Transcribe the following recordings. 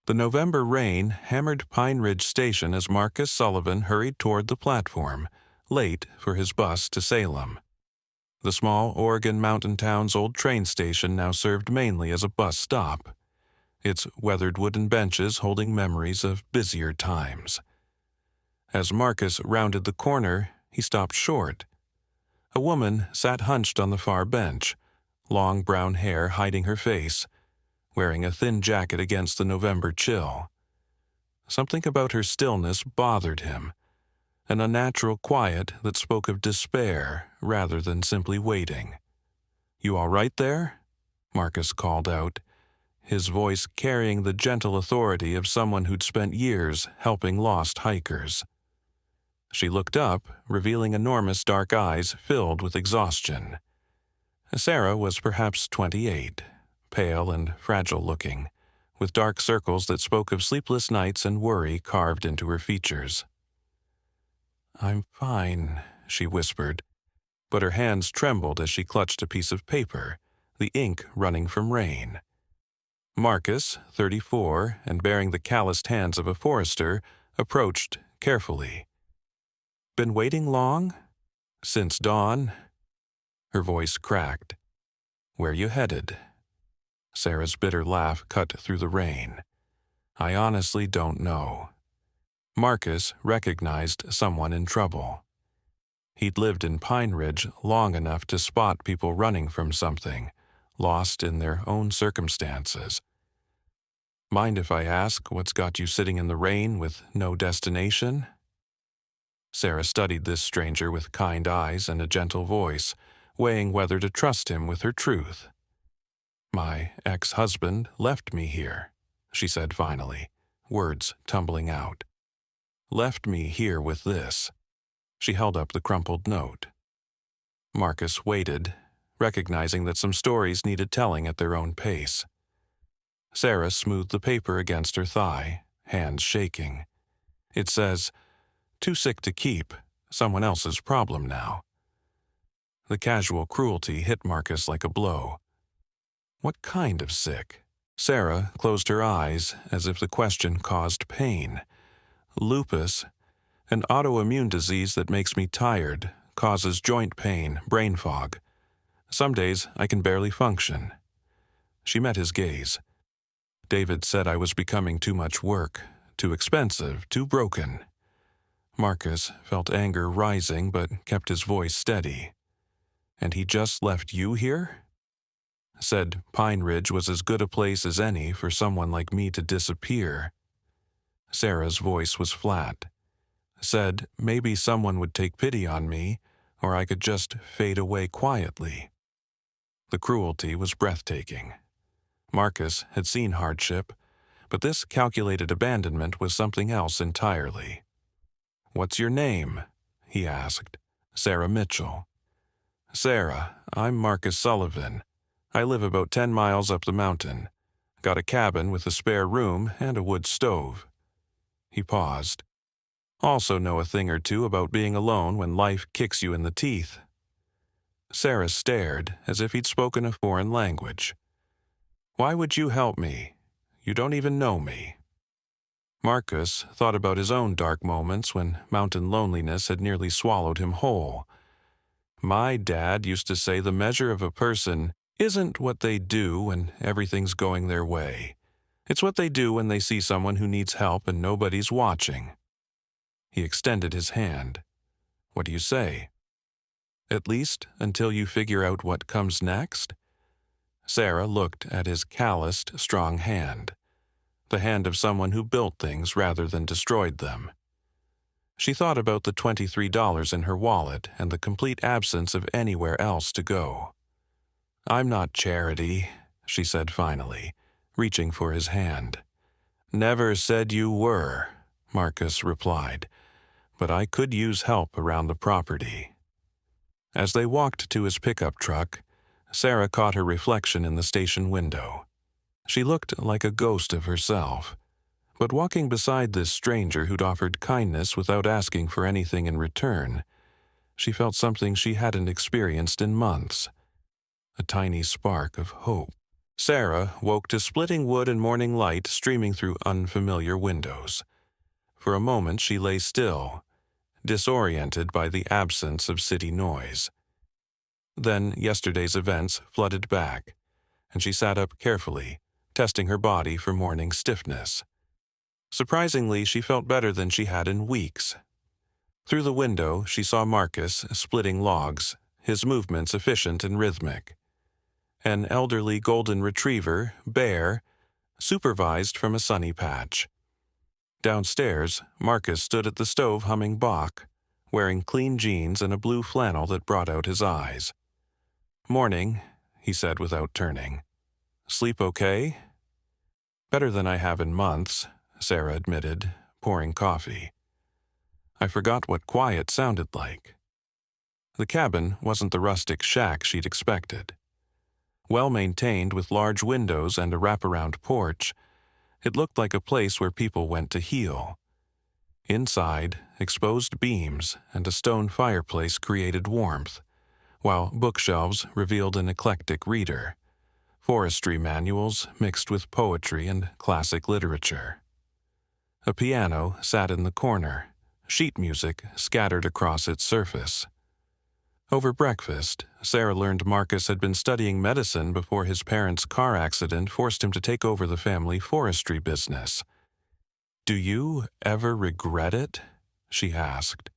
The November rain hammered Pine Ridge Station as Marcus Sullivan hurried toward the platform, late for his bus to Salem. The small Oregon mountain town's old train station now served mainly as a bus stop, its weathered wooden benches holding memories of busier times. As Marcus rounded the corner, he stopped short. A woman sat hunched on the far bench, long brown hair hiding her face, wearing a thin jacket against the November chill. Something about her stillness bothered him, an unnatural quiet that spoke of despair rather than simply waiting. "You all right there?" Marcus called out, his voice carrying the gentle authority of someone who'd spent years helping lost hikers. She looked up, revealing enormous dark eyes filled with exhaustion. Sarah was perhaps 28, pale and fragile-looking, with dark circles that spoke of sleepless nights and worry carved into her features. "I'm fine," she whispered, but her hands trembled as she clutched a piece of paper, the ink running from rain. Marcus, 34, and bearing the calloused hands of a forester, approached carefully. "Been waiting long?" "Since dawn." Her voice cracked. "Where you headed?" Sarah's bitter laugh cut through the rain. "I honestly don't know." Marcus recognized someone in trouble. He'd lived in Pine Ridge long enough to spot people running from something, lost in their own circumstances. "Mind if I ask what's got you sitting in the rain with no destination?" Sarah studied this stranger with kind eyes and a gentle voice, weighing whether to trust him with her truth. "My ex-husband left me here," she said finally, words tumbling out. "Left me here with this." She held up the crumpled note. Marcus waited, recognizing that some stories needed telling at their own pace. Sarah smoothed the paper against her thigh, hands shaking. "It says, 'Too sick to keep, someone else's problem now.'" The casual cruelty hit Marcus like a blow. What kind of sick? Sarah closed her eyes as if the question caused pain. "Lupus, an autoimmune disease that makes me tired, causes joint pain, brain fog. Some days I can barely function." She met his gaze. "David said I was becoming too much work, too expensive, too broken." Marcus felt anger rising but kept his voice steady. "And he just left you here?" "Said Pine Ridge was as good a place as any for someone like me to disappear." Sarah's voice was flat. "Said maybe someone would take pity on me, or I could just fade away quietly." The cruelty was breathtaking. Marcus had seen hardship, but this calculated abandonment was something else entirely. "What's your name?" he asked. "Sarah Mitchell." "Sarah, I'm Marcus Sullivan. I live about 10 miles up the mountain. Got a cabin with a spare room and a wood stove." He paused. "Also know a thing or two about being alone when life kicks you in the teeth." Sarah stared as if he'd spoken a foreign language. "Why would you help me? You don't even know me." Marcus thought about his own dark moments when mountain loneliness had nearly swallowed him whole. "My dad used to say the measure of a person isn't what they do when everything's going their way. It's what they do when they see someone who needs help and nobody's watching." He extended his hand. "What do you say?" "At least until you figure out what comes next?" Sarah looked at his calloused, strong hand, the hand of someone who built things rather than destroyed them. She thought about the $23 in her wallet and the complete absence of anywhere else to go. "I'm not charity," she said finally, reaching for his hand. "Never said you were," Marcus replied, "but I could use help around the property." As they walked to his pickup truck, Sarah caught her reflection in the station window. She looked like a ghost of herself, but walking beside this stranger who'd offered kindness without asking for anything in return, she felt something she hadn't experienced in months, a tiny spark of hope. Sarah woke to splitting wood and morning light streaming through unfamiliar windows. For a moment she lay still, disoriented by the absence of city noise. Then yesterday's events flooded back, and she sat up carefully, testing her body for morning stiffness. Surprisingly, she felt better than she had in weeks. Through the window, she saw Marcus splitting logs, his movements efficient and rhythmic. An elderly golden retriever, Bear, supervised from a sunny patch. Downstairs, Marcus stood at the stove humming Bach, wearing clean jeans and a blue flannel that brought out his eyes. "Morning," he said without turning. "Sleep okay?" "Better than I have in months," Sarah admitted, pouring coffee. I forgot what quiet sounded like. The cabin wasn't the rustic shack she'd expected. Well-maintained with large windows and a wraparound porch, it looked like a place where people went to heal. Inside, exposed beams and a stone fireplace created warmth, while bookshelves revealed an eclectic reader, forestry manuals mixed with poetry and classic literature. A piano sat in the corner, sheet music scattered across its surface. Over breakfast, Sarah learned Marcus had been studying medicine before his parents' car accident forced him to take over the family forestry business. "Do you ever regret it?" she asked.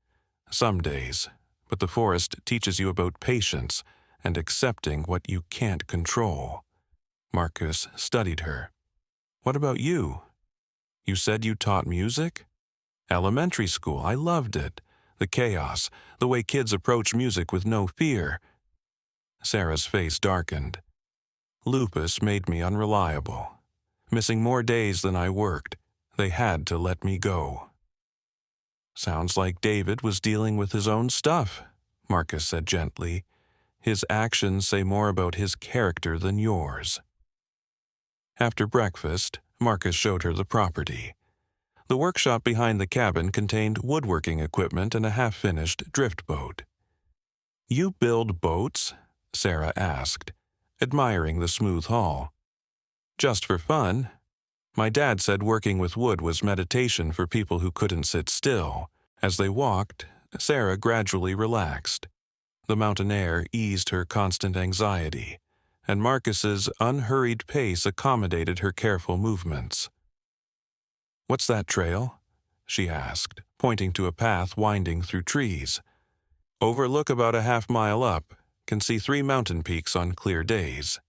"Some days, but the forest teaches you about patience and accepting what you can't control." Marcus studied her. "What about you? You said you taught music?" "Elementary school. I loved it. The chaos, the way kids approach music with no fear." Sarah's face darkened. "Lupus made me unreliable. Missing more days than I worked, they had to let me go." "Sounds like David was dealing with his own stuff," Marcus said gently. "His actions say more about his character than yours." After breakfast, Marcus showed her the property. The workshop behind the cabin contained woodworking equipment and a half-finished drift boat. "You build boats?" Sarah asked, admiring the smooth hull. "Just for fun. My dad said working with wood was meditation for people who couldn't sit still." As they walked, Sarah gradually relaxed. The mountain air eased her constant anxiety, and Marcus's unhurried pace accommodated her careful movements. "What's that trail?" she asked, pointing to a path winding through trees. "Overlook about a half-mile up. Can see 3 mountain peaks on clear days."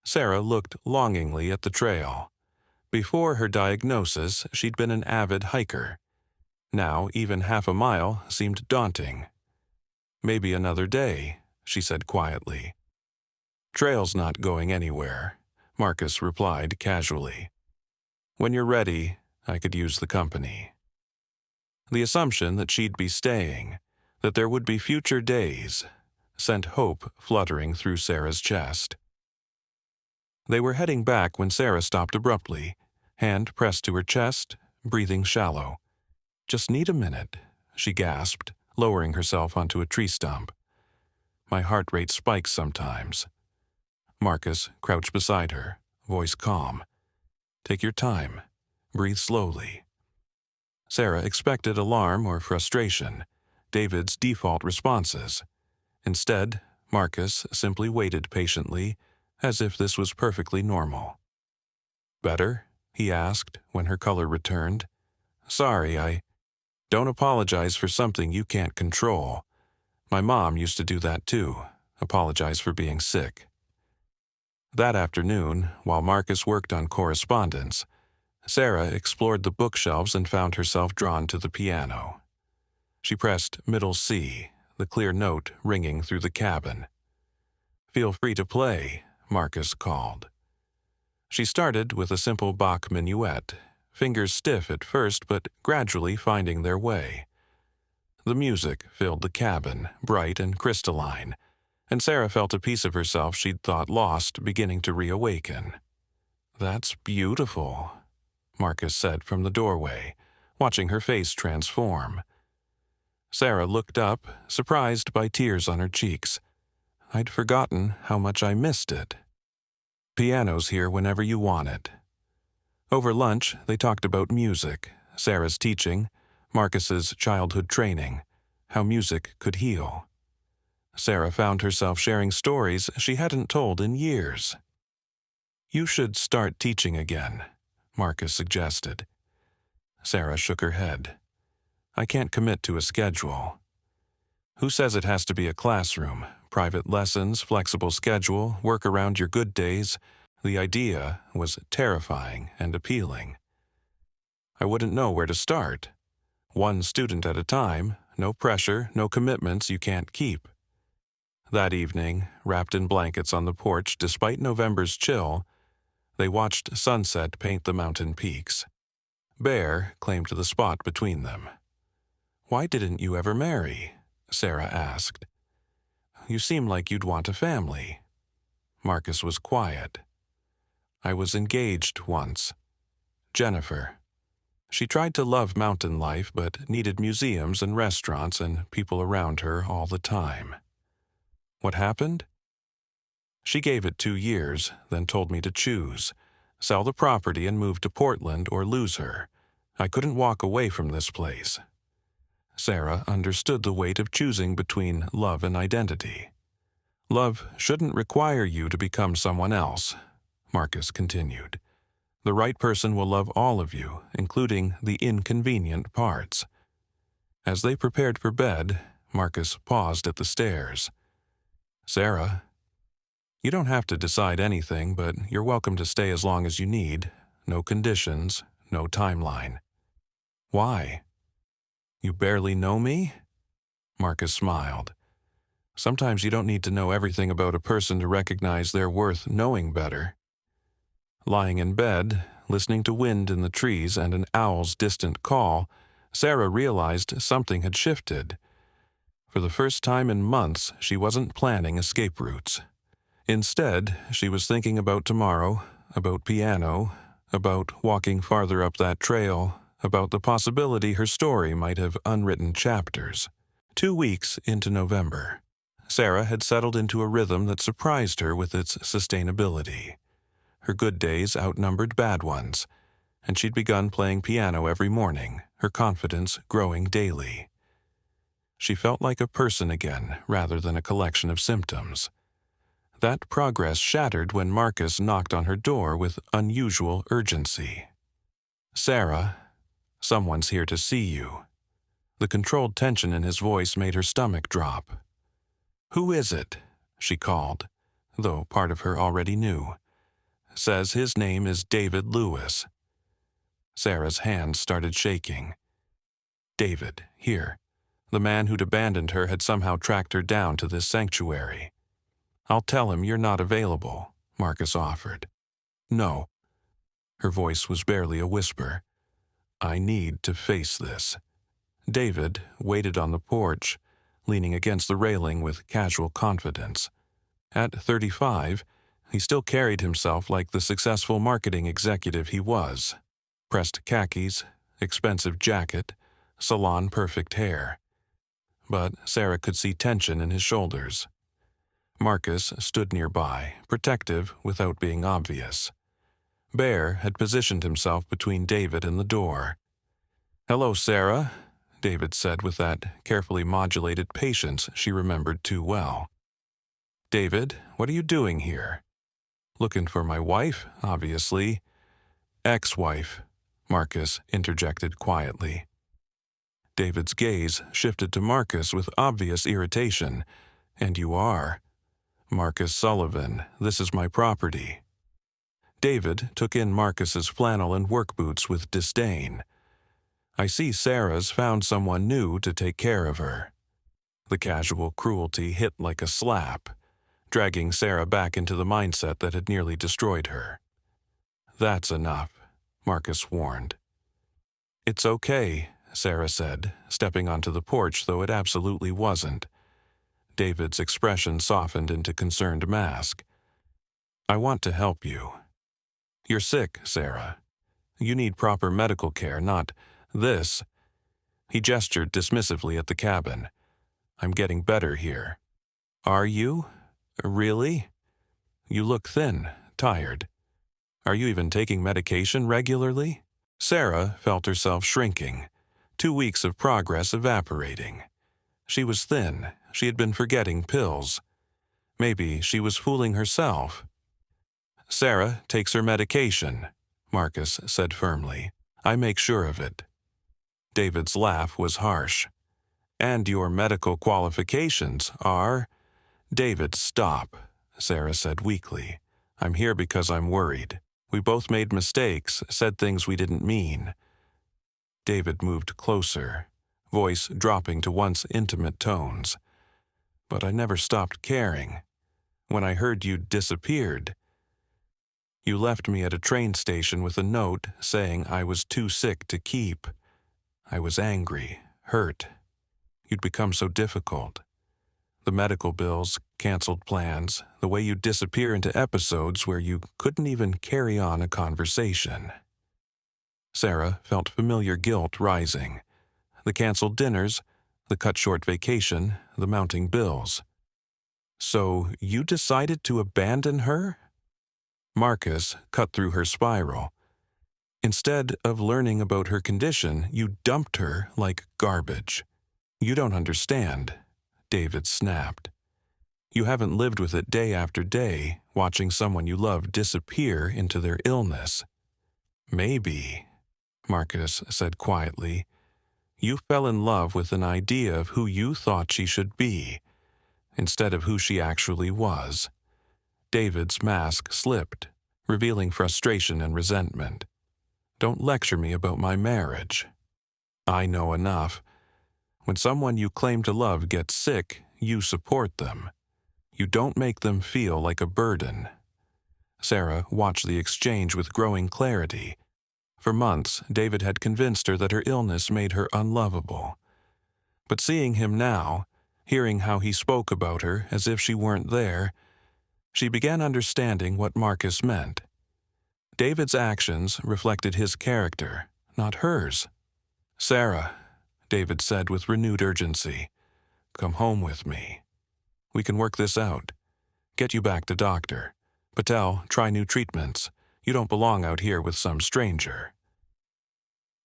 Sarah looked longingly at the trail. Before her diagnosis, she'd been an avid hiker. Now, even half a mile seemed daunting. "Maybe another day," she said quietly. "Trail's not going anywhere," Marcus replied casually. "When you're ready, I could use the company." The assumption that she'd be staying, that there would be future days, sent hope fluttering through Sarah's chest. They were heading back when Sarah stopped abruptly, hand pressed to her chest, breathing shallow. "Just need a minute," she gasped, lowering herself onto a tree stump. "My heart rate spikes sometimes." Marcus crouched beside her, voice calm. "Take your time. Breathe slowly." Sarah expected alarm or frustration, David's default responses. Instead, Marcus simply waited patiently, as if this was perfectly normal. "Better?" he asked when her color returned. "Sorry, I don't apologize for something you can't control. My mom used to do that too, apologize for being sick." That afternoon, while Marcus worked on correspondence, Sarah explored the bookshelves and found herself drawn to the piano. She pressed middle C, the clear note ringing through the cabin. "Feel free to play," Marcus called. She started with a simple Bach minuet, fingers stiff at first but gradually finding their way. The music filled the cabin, bright and crystalline, and Sarah felt a piece of herself she'd thought lost beginning to reawaken. "That's beautiful," Marcus said from the doorway, watching her face transform. Sarah looked up, surprised by tears on her cheeks. "I'd forgotten how much I missed it." Piano's here whenever you want it." Over lunch, they talked about music, Sarah's teaching, Marcus's childhood training, how music could heal. Sarah found herself sharing stories she hadn't told in years. "You should start teaching again," Marcus suggested. Sarah shook her head. "I can't commit to a schedule." "Who says it has to be a classroom? Private lessons, flexible schedule, work around your good days." The idea was terrifying and appealing. "I wouldn't know where to start. One student at a time, no pressure, no commitments you can't keep." That evening, wrapped in blankets on the porch despite November's chill, they watched sunset paint the mountain peaks. Bear claimed the spot between them. "Why didn't you ever marry?" Sarah asked. "You seem like you'd want a family." Marcus was quiet. "I was engaged once. Jennifer. She tried to love mountain life but needed museums and restaurants and people around her all the time." "What happened?" "She gave it 2 years, then told me to choose. Sell the property and move to Portland or lose her. I couldn't walk away from this place." Sarah understood the weight of choosing between love and identity. "Love shouldn't require you to become someone else," Marcus continued. "The right person will love all of you, including the inconvenient parts." As they prepared for bed, Marcus paused at the stairs. "Sarah, you don't have to decide anything, but you're welcome to stay as long as you need. No conditions, no timeline." "Why?" "You barely know me?" Marcus smiled. "Sometimes you don't need to know everything about a person to recognize they're worth knowing better." Lying in bed, listening to wind in the trees and an owl's distant call, Sarah realized something had shifted. For the first time in months, she wasn't planning escape routes. Instead, she was thinking about tomorrow, about piano, about walking farther up that trail, about the possibility her story might have unwritten chapters. 2 weeks into November, Sarah had settled into a rhythm that surprised her with its sustainability. Her good days outnumbered bad ones, and she'd begun playing piano every morning, her confidence growing daily. She felt like a person again, rather than a collection of symptoms. That progress shattered when Marcus knocked on her door with unusual urgency. "Sarah, someone's here to see you." The controlled tension in his voice made her stomach drop. "Who is it?" she called, though part of her already knew. "Says his name is David Lewis." Sarah's hands started shaking. David, here. The man who'd abandoned her had somehow tracked her down to this sanctuary. "I'll tell him you're not available," Marcus offered. "No." Her voice was barely a whisper. "I need to face this." David waited on the porch, leaning against the railing with casual confidence. At 35, he still carried himself like the successful marketing executive he was. Pressed khakis, expensive jacket, salon-perfect hair. But Sarah could see tension in his shoulders. Marcus stood nearby, protective without being obvious. Bear had positioned himself between David and the door. "Hello, Sarah," David said with that carefully modulated patience she remembered too well. "David, what are you doing here?" "Looking for my wife, obviously." "Ex-wife," Marcus interjected quietly. David's gaze shifted to Marcus with obvious irritation. "And you are." "Marcus Sullivan, this is my property." David took in Marcus's flannel and work boots with disdain. "I see Sarah's found someone new to take care of her." The casual cruelty hit like a slap, dragging Sarah back into the mindset that had nearly destroyed her. "That's enough," Marcus warned. "It's okay," Sarah said, stepping onto the porch, though it absolutely wasn't. David's expression softened into concerned mask. "I want to help you." "You're sick, Sarah. You need proper medical care, not this." He gestured dismissively at the cabin. "I'm getting better here." "Are you? Really? You look thin, tired. Are you even taking medication regularly? Sarah felt herself shrinking, 2 weeks of progress evaporating. She was thin. She had been forgetting pills. Maybe she was fooling herself. Sarah takes her medication, Marcus said firmly. I make sure of it. David's laugh was harsh. And your medical qualifications are… David, stop, Sarah said weakly. I'm here because I'm worried. We both made mistakes, said things we didn't mean. David moved closer, voice dropping to once intimate tones. But I never stopped caring. When I heard you disappeared, you left me at a train station with a note saying I was too sick to keep. I was angry, hurt. You'd become so difficult. The medical bills, canceled plans, the way you disappear into episodes where you couldn't even carry on a conversation. Sarah felt familiar guilt rising. The canceled dinners, the cut-short vacation, the mounting bills. So you decided to abandon her? Marcus cut through her spiral. Instead of learning about her condition, you dumped her like garbage. You don't understand, David snapped. You haven't lived with it day after day, watching someone you love disappear into their illness. Maybe, Marcus said quietly, you fell in love with an idea of who you thought she should be, instead of who she actually was. David's mask slipped, revealing frustration and resentment. Don't lecture me about my marriage. I know enough. When someone you claim to love gets sick, you support them. You don't make them feel like a burden. Sarah watched the exchange with growing clarity. For months, David had convinced her that her illness made her unlovable. But seeing him now, hearing how he spoke about her as if she weren't there, she began understanding what Marcus meant. David's actions reflected his character, not hers. Sarah, David said with renewed urgency, come home with me. We can work this out. Get you back to doctor. Patel, try new treatments. You don't belong out here with some stranger.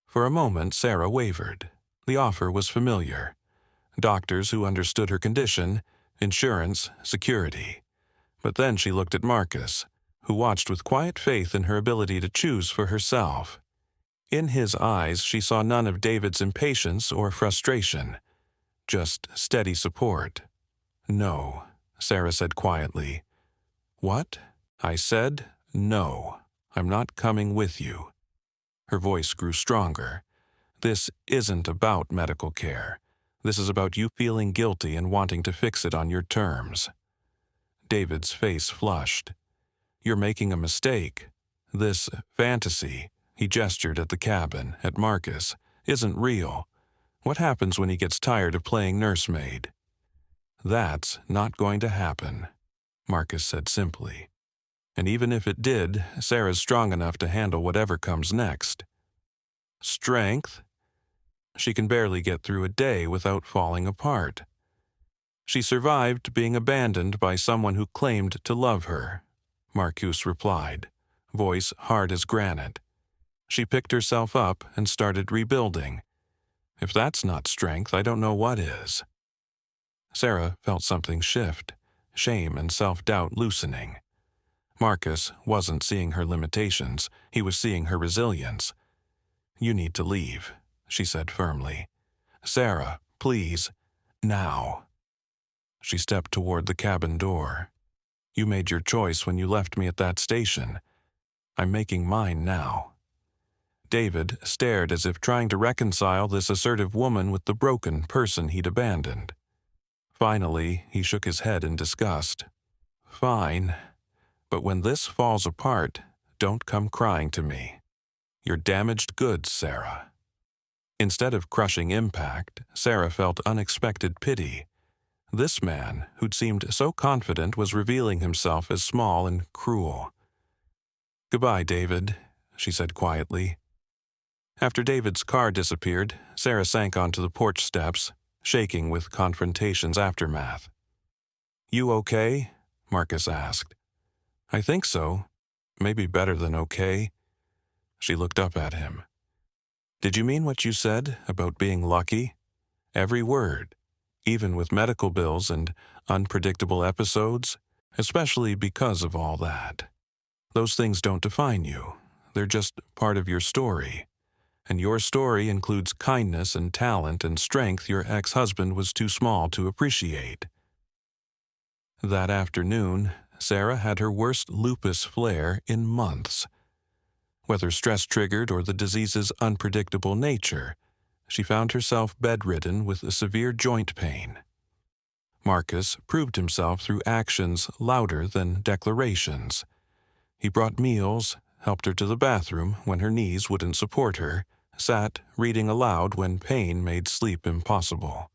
For a moment, Sarah wavered. The offer was familiar. Doctors who understood her condition, insurance, security. But then she looked at Marcus, who watched with quiet faith in her ability to choose for herself. In his eyes, she saw none of David's impatience or frustration, just steady support. No, Sarah said quietly. What? I said, no, I'm not coming with you. Her voice grew stronger. This isn't about medical care. This is about you feeling guilty and wanting to fix it on your terms. David's face flushed. You're making a mistake. This fantasy, he gestured at the cabin, at Marcus, isn't real. What happens when he gets tired of playing nursemaid? That's not going to happen, Marcus said simply. And even if it did, Sarah's strong enough to handle whatever comes next. Strength? She can barely get through a day without falling apart. She survived being abandoned by someone who claimed to love her, Marcus replied, voice hard as granite. She picked herself up and started rebuilding. If that's not strength, I don't know what is. Sarah felt something shift, shame and self-doubt loosening. Marcus wasn't seeing her limitations, he was seeing her resilience. You need to leave, she said firmly. Sarah, please, now. She stepped toward the cabin door. You made your choice when you left me at that station. I'm making mine now. David stared as if trying to reconcile this assertive woman with the broken person he'd abandoned. Finally, he shook his head in disgust. Fine, but when this falls apart, don't come crying to me. You're damaged goods, Sarah. Instead of crushing impact, Sarah felt unexpected pity. This man, who'd seemed so confident, was revealing himself as small and cruel. Goodbye, David, she said quietly. After David's car disappeared, Sarah sank onto the porch steps, shaking with confrontation's aftermath. You okay? Marcus asked. I think so, Maybe better than okay. She looked up at him. Did you mean what you said about being lucky? Every word, even with medical bills and unpredictable episodes, especially because of all that. Those things don't define you. They're just part of your story. And your story includes kindness and talent and strength your ex-husband was too small to appreciate. That afternoon, Sarah had her worst lupus flare in months. Whether stress-triggered or the disease's unpredictable nature, she found herself bedridden with a severe joint pain. Marcus proved himself through actions louder than declarations. He brought meals, helped her to the bathroom when her knees wouldn't support her, sat reading aloud when pain made sleep impossible.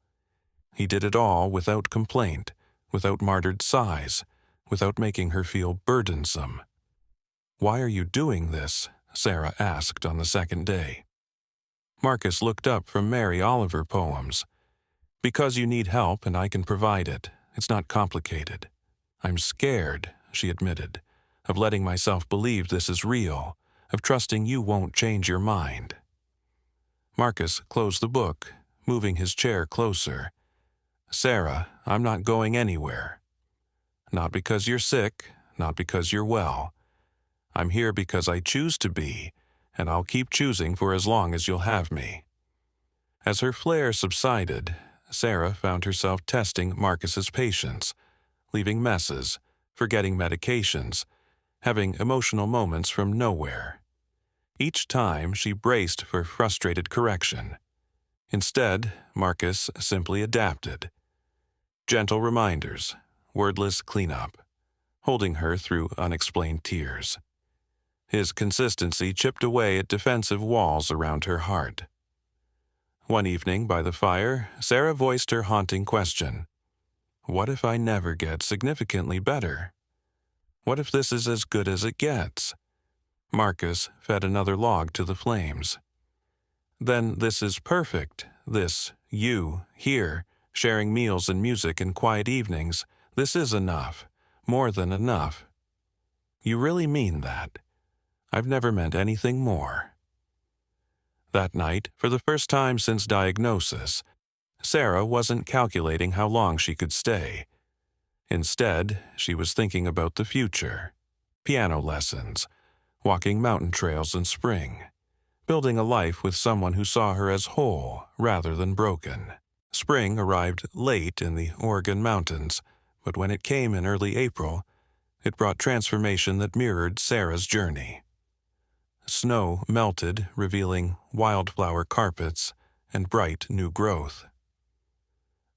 He did it all without complaint, without martyred sighs, without making her feel burdensome. "Why are you doing this?" Sarah asked on the second day. Marcus looked up from Mary Oliver poems. "Because you need help and I can provide it. It's not complicated. I'm scared," she admitted, "of letting myself believe this is real, of trusting you won't change your mind." Marcus closed the book, moving his chair closer. "Sarah, I'm not going anywhere. Not because you're sick, not because you're well. I'm here because I choose to be, and I'll keep choosing for as long as you'll have me." As her flare subsided, Sarah found herself testing Marcus's patience, leaving messes, forgetting medications, having emotional moments from nowhere. Each time she braced for frustrated correction. Instead, Marcus simply adapted. Gentle reminders, wordless cleanup, holding her through unexplained tears. His consistency chipped away at defensive walls around her heart. One evening by the fire, Sarah voiced her haunting question. What if I never get significantly better? What if this is as good as it gets? Marcus fed another log to the flames. Then this is perfect. This, you, here, sharing meals and music and quiet evenings, this is enough. More than enough. You really mean that? I've never meant anything more. That night, for the first time since diagnosis, Sarah wasn't calculating how long she could stay. Instead, she was thinking about the future. Piano lessons, walking mountain trails in spring, building a life with someone who saw her as whole rather than broken. Spring arrived late in the Oregon mountains, but when it came in early April, it brought transformation that mirrored Sarah's journey. Snow melted, revealing wildflower carpets and bright new growth.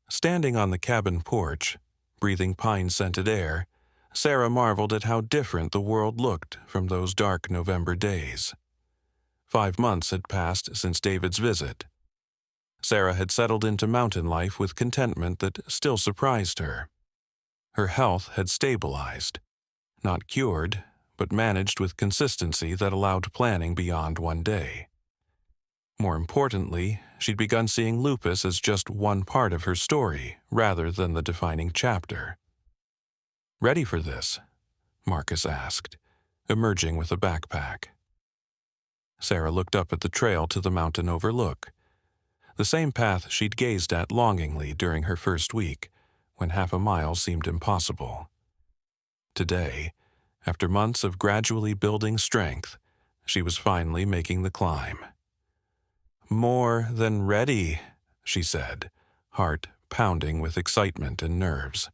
Standing on the cabin porch, breathing pine-scented air, Sarah marveled at how different the world looked from those dark November days. 5 months had passed since David's visit. Sarah had settled into mountain life with contentment that still surprised her. Her health had stabilized, not cured, but managed with consistency that allowed planning beyond one day. More importantly, she'd begun seeing lupus as just one part of her story rather than the defining chapter. "Ready for this?" Marcus asked, emerging with a backpack. Sarah looked up at the trail to the mountain overlook, the same path she'd gazed at longingly during her first week, when half a mile seemed impossible. Today, after months of gradually building strength, she was finally making the climb. "More than ready," she said, heart pounding with excitement and nerves.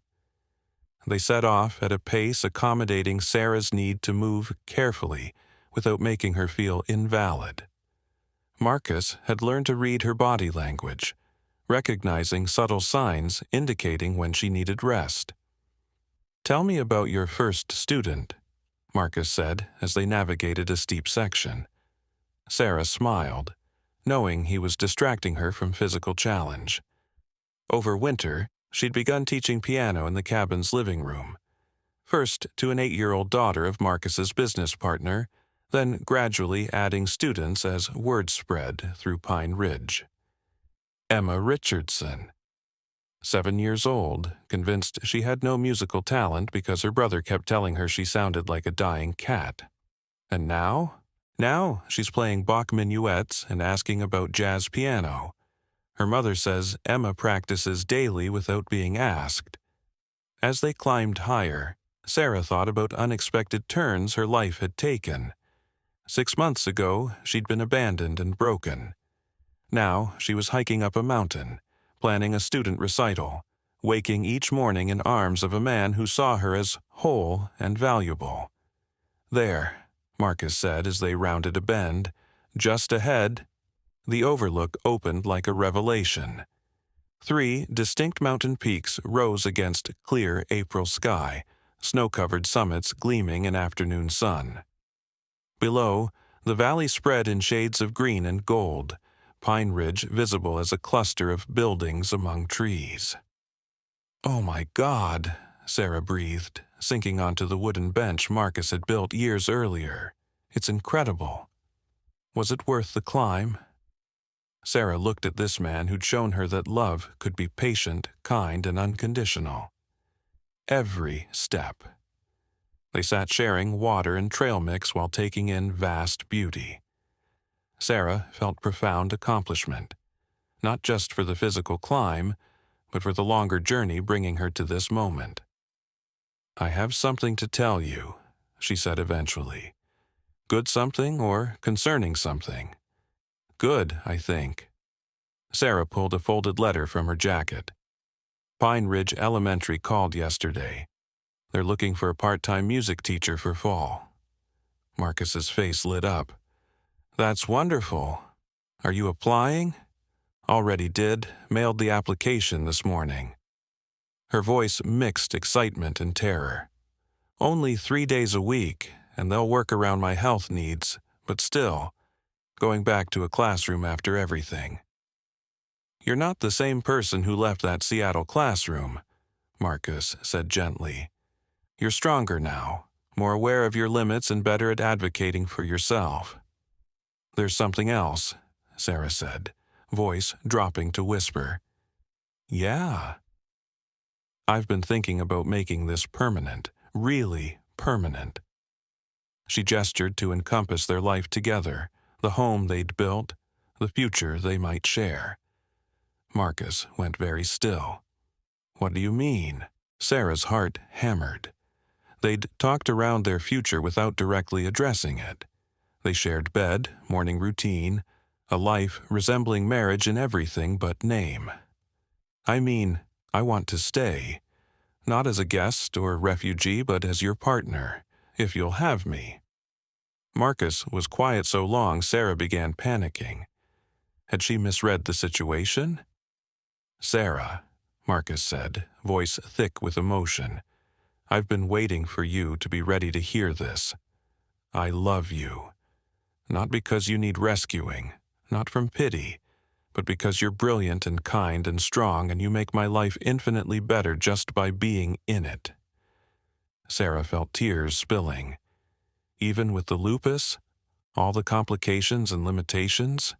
They set off at a pace accommodating Sarah's need to move carefully without making her feel invalid. Marcus had learned to read her body language, recognizing subtle signs indicating when she needed rest. "Tell me about your first student," Marcus said as they navigated a steep section. Sarah smiled, knowing he was distracting her from physical challenge. Over winter, she'd begun teaching piano in the cabin's living room, first to an 8-year-old daughter of Marcus's business partner, then gradually adding students as word spread through Pine Ridge. Emma Richardson, 7 years old, convinced she had no musical talent because her brother kept telling her she sounded like a dying cat. And now? Now she's playing Bach minuets and asking about jazz piano. Her mother says Emma practices daily without being asked. As they climbed higher, Sarah thought about unexpected turns her life had taken. 6 months ago, she'd been abandoned and broken. Now she was hiking up a mountain, planning a student recital, waking each morning in arms of a man who saw her as whole and valuable. There, Marcus said as they rounded a bend, just ahead, the overlook opened like a revelation. 3 distinct mountain peaks rose against clear April sky, snow-covered summits gleaming in afternoon sun. Below, the valley spread in shades of green and gold, Pine Ridge visible as a cluster of buildings among trees. "Oh my God," Sarah breathed, sinking onto the wooden bench Marcus had built years earlier. "It's incredible. Was it worth the climb?" Sarah looked at this man who'd shown her that love could be patient, kind, and unconditional. Every step. They sat sharing water and trail mix while taking in vast beauty. Sarah felt profound accomplishment, not just for the physical climb, but for the longer journey bringing her to this moment. "I have something to tell you," she said eventually. "Good something or concerning something?" "Good, I think." Sarah pulled a folded letter from her jacket. "Pine Ridge Elementary called yesterday. They're looking for a part-time music teacher for fall." Marcus's face lit up. "That's wonderful. Are you applying?" "Already did. Mailed the application this morning." Her voice mixed excitement and terror. "Only 3 days a week, and they'll work around my health needs, but still, going back to a classroom after everything." "You're not the same person who left that Seattle classroom," Marcus said gently. "You're stronger now, more aware of your limits and better at advocating for yourself." "There's something else," Sarah said, voice dropping to whisper. "Yeah." "I've been thinking about making this permanent, really permanent." She gestured to encompass their life together, the home they'd built, the future they might share. Marcus went very still. "What do you mean?" Sarah's heart hammered. They'd talked around their future without directly addressing it. They shared bed, morning routine, a life resembling marriage in everything but name. "I mean, I want to stay, not as a guest or refugee, but as your partner, if you'll have me." Marcus was quiet so long Sarah began panicking. Had she misread the situation? "Sarah," Marcus said, voice thick with emotion, "I've been waiting for you to be ready to hear this. I love you. Not because you need rescuing, not from pity, but because you're brilliant and kind and strong and you make my life infinitely better just by being in it." Sarah felt tears spilling. Even with the lupus, all the complications and limitations?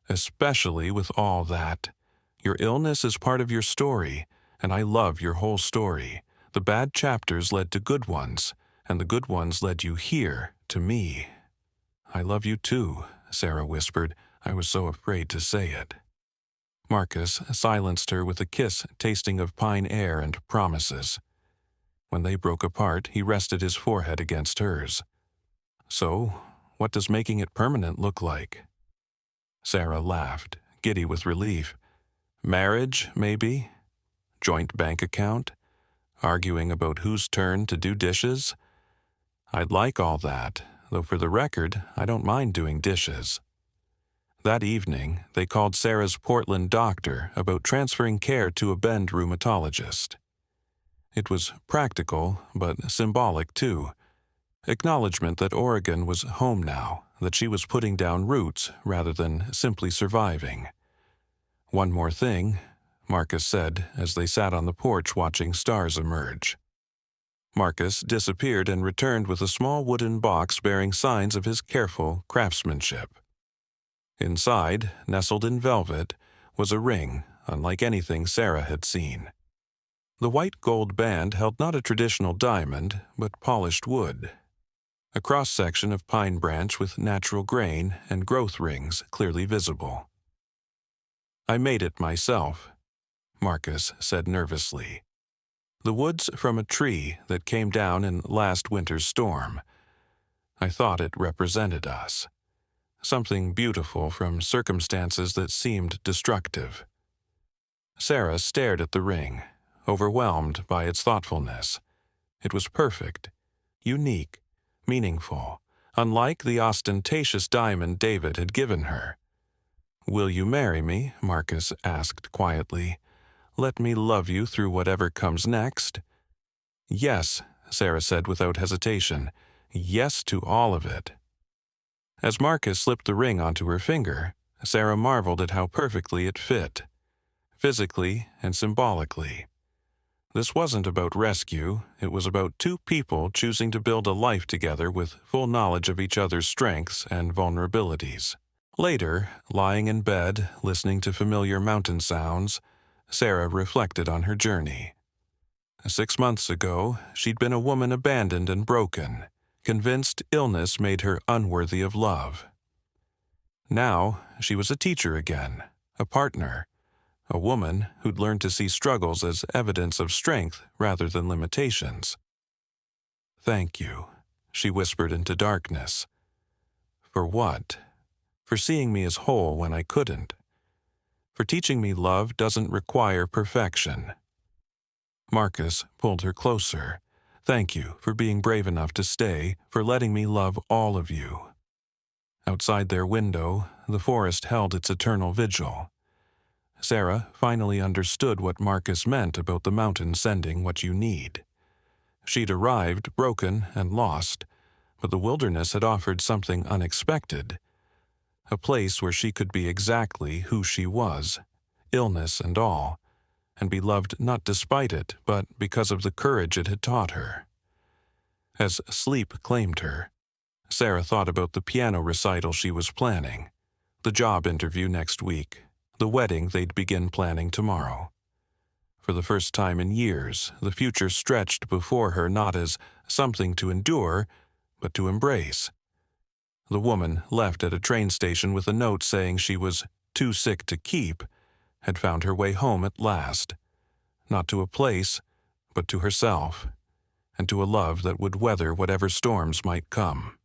"Especially with all that. Your illness is part of your story, and I love your whole story. The bad chapters led to good ones, and the good ones led you here, to me." "I love you too," Sarah whispered. I was so afraid to say it. Marcus silenced her with a kiss tasting of pine air and promises. When they broke apart, he rested his forehead against hers. "So, what does making it permanent look like?" Sarah laughed, giddy with relief. "Marriage, maybe? Joint bank account? Arguing about whose turn to do dishes? I'd like all that, though for the record, I don't mind doing dishes." That evening, they called Sarah's Portland doctor about transferring care to a Bend rheumatologist. It was practical, but symbolic too. Acknowledgement that Oregon was home now, that she was putting down roots rather than simply surviving. "One more thing," Marcus said as they sat on the porch watching stars emerge. Marcus disappeared and returned with a small wooden box bearing signs of his careful craftsmanship. Inside, nestled in velvet, was a ring unlike anything Sarah had seen. The white gold band held not a traditional diamond, but polished wood. a cross-section of pine branch with natural grain and growth rings clearly visible. "I made it myself," Marcus said nervously. "The wood's from a tree that came down in last winter's storm. I thought it represented us. Something beautiful from circumstances that seemed destructive." Sarah stared at the ring, overwhelmed by its thoughtfulness. It was perfect, unique, meaningful, unlike the ostentatious diamond David had given her. "Will you marry me?" Marcus asked quietly. "Let me love you through whatever comes next?" "Yes," Sarah said without hesitation. "Yes to all of it." As Marcus slipped the ring onto her finger, Sarah marveled at how perfectly it fit, physically and symbolically. This wasn't about rescue, it was about two people choosing to build a life together with full knowledge of each other's strengths and vulnerabilities. Later, lying in bed, listening to familiar mountain sounds, Sarah reflected on her journey. 6 months ago, she'd been a woman abandoned and broken, convinced illness made her unworthy of love. Now, she was a teacher again, a partner, a woman who'd learned to see struggles as evidence of strength rather than limitations. "Thank you," she whispered into darkness. "For what? For seeing me as whole when I couldn't. For teaching me love doesn't require perfection." Marcus pulled her closer. "Thank you for being brave enough to stay, for letting me love all of you." Outside their window, the forest held its eternal vigil. Sarah finally understood what Marcus meant about the mountain sending what you need. She'd arrived broken and lost, but the wilderness had offered something unexpected. A place where she could be exactly who she was, illness and all, and be loved not despite it, but because of the courage it had taught her. As sleep claimed her, Sarah thought about the piano recital she was planning, the job interview next week, the wedding they'd begin planning tomorrow. For the first time in years, the future stretched before her not as something to endure, but to embrace. The woman, left at a train station with a note saying she was too sick to keep, had found her way home at last, not to a place, but to herself, and to a love that would weather whatever storms might come.